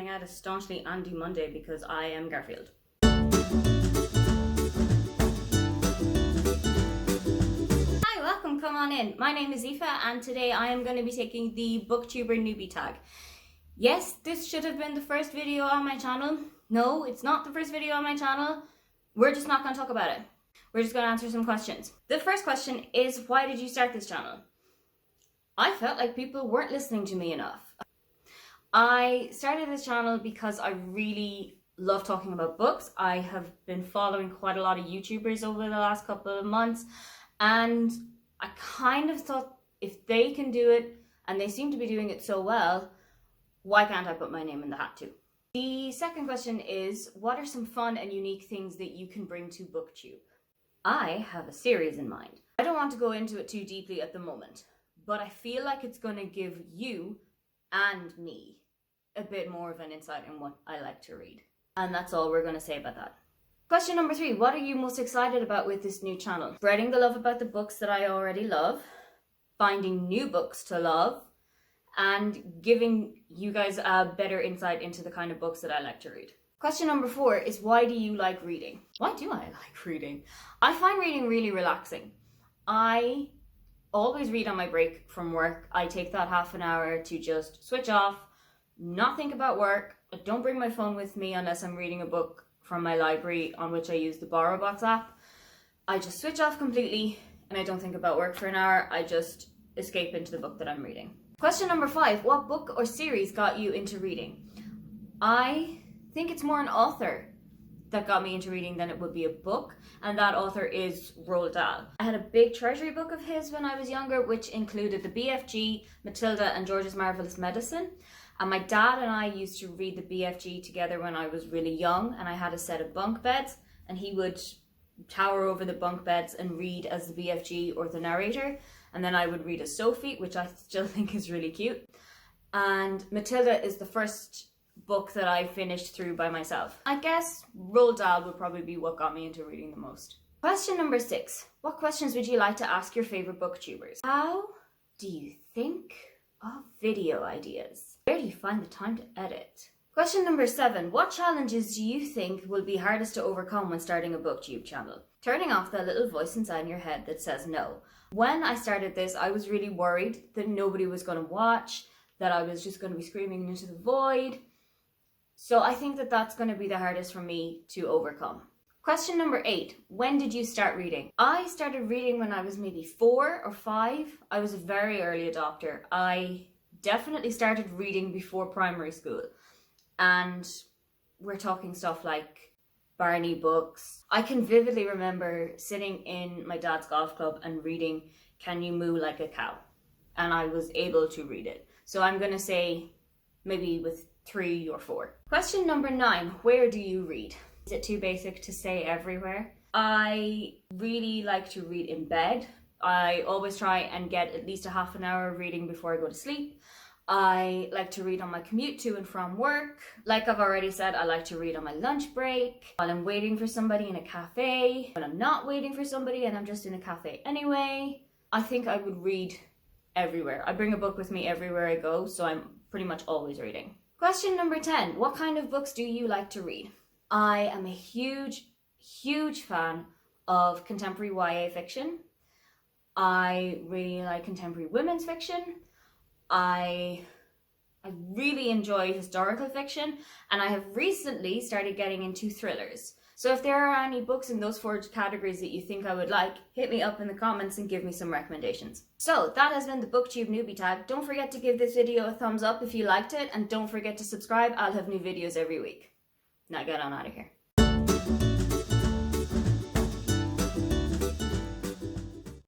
coming out as staunchly Andy Monday because I am Garfield. Hi, welcome, come on in. My name is Aoife and today I am going to be taking the BookTuber Newbie Tag. Yes, this should have been the first video on my channel. No, it's not the first video on my channel. We're just not going to talk about it. We're just going to answer some questions. The first question is, why did you start this channel? I felt like people weren't listening to me enough. I started this channel because I really love talking about books. I have been following quite a lot of YouTubers over the last couple of months, and I kind of thought if they can do it, and they seem to be doing it so well, why can't I put my name in the hat too? The second question is, what are some fun and unique things that you can bring to BookTube? I have a series in mind. I don't want to go into it too deeply at the moment, but I feel like it's going to give you and me a bit more of an insight in what I like to read. And that's all we're going to say about that. Question number 3, what are you most excited about with this new channel? Spreading the love about the books that I already love, finding new books to love, and giving you guys a better insight into the kind of books that I like to read. Question number 4 is, why do you like reading? Why do I like reading? I find reading really relaxing. I always read on my break from work. I take that half an hour to just switch off, not think about work. I don't bring my phone with me unless I'm reading a book from my library on which I use the BorrowBox app. I just switch off completely and I don't think about work for an hour. I just escape into the book that I'm reading. Question number 5, what book or series got you into reading? I think it's more an author that got me into reading than it would be a book, and that author is Roald Dahl. I had a big treasury book of his when I was younger, which included the BFG, Matilda, and George's Marvelous Medicine. And my dad and I used to read the BFG together when I was really young, and I had a set of bunk beds, and he would tower over the bunk beds and read as the BFG or the narrator, and then I would read as Sophie, which I still think is really cute. And Matilda is the first book that I finished through by myself. I guess Roald Dahl would probably be what got me into reading the most. Question number 6. What questions would you like to ask your favorite booktubers? How do you think of video ideas? Where do you find the time to edit? Question number 7. What challenges do you think will be hardest to overcome when starting a BookTube channel? Turning off that little voice inside your head that says no. When I started this, I was really worried that nobody was going to watch, that I was just going to be screaming into the void. So I think that that's going to be the hardest for me to overcome. Question number 8. When did you start reading? I started reading when I was maybe 4 or 5. I was a very early adopter. I definitely started reading before primary school. And we're talking stuff like Barney books. I can vividly remember sitting in my dad's golf club and reading Can You Moo Like a Cow? And I was able to read it. So I'm going to say maybe with 3 or 4. Question number 9, where do you read? Is it too basic to say everywhere? I really like to read in bed. I always try and get at least a half an hour of reading before I go to sleep. I like to read on my commute to and from work. Like I've already said, I like to read on my lunch break, while I'm waiting for somebody in a cafe, when I'm not waiting for somebody and I'm just in a cafe anyway. I think I would read everywhere. I bring a book with me everywhere I go, so I'm pretty much always reading. Question number 10. What kind of books do you like to read? I am a huge fan of contemporary YA fiction. I really like contemporary women's fiction. I really enjoy historical fiction, and I have recently started getting into thrillers. So if there are any books in those 4 categories that you think I would like, hit me up in the comments and give me some recommendations. So that has been the BookTube Newbie Tag. Don't forget to give this video a thumbs up if you liked it, and don't forget to subscribe. I'll have new videos every week. Now get on out of here.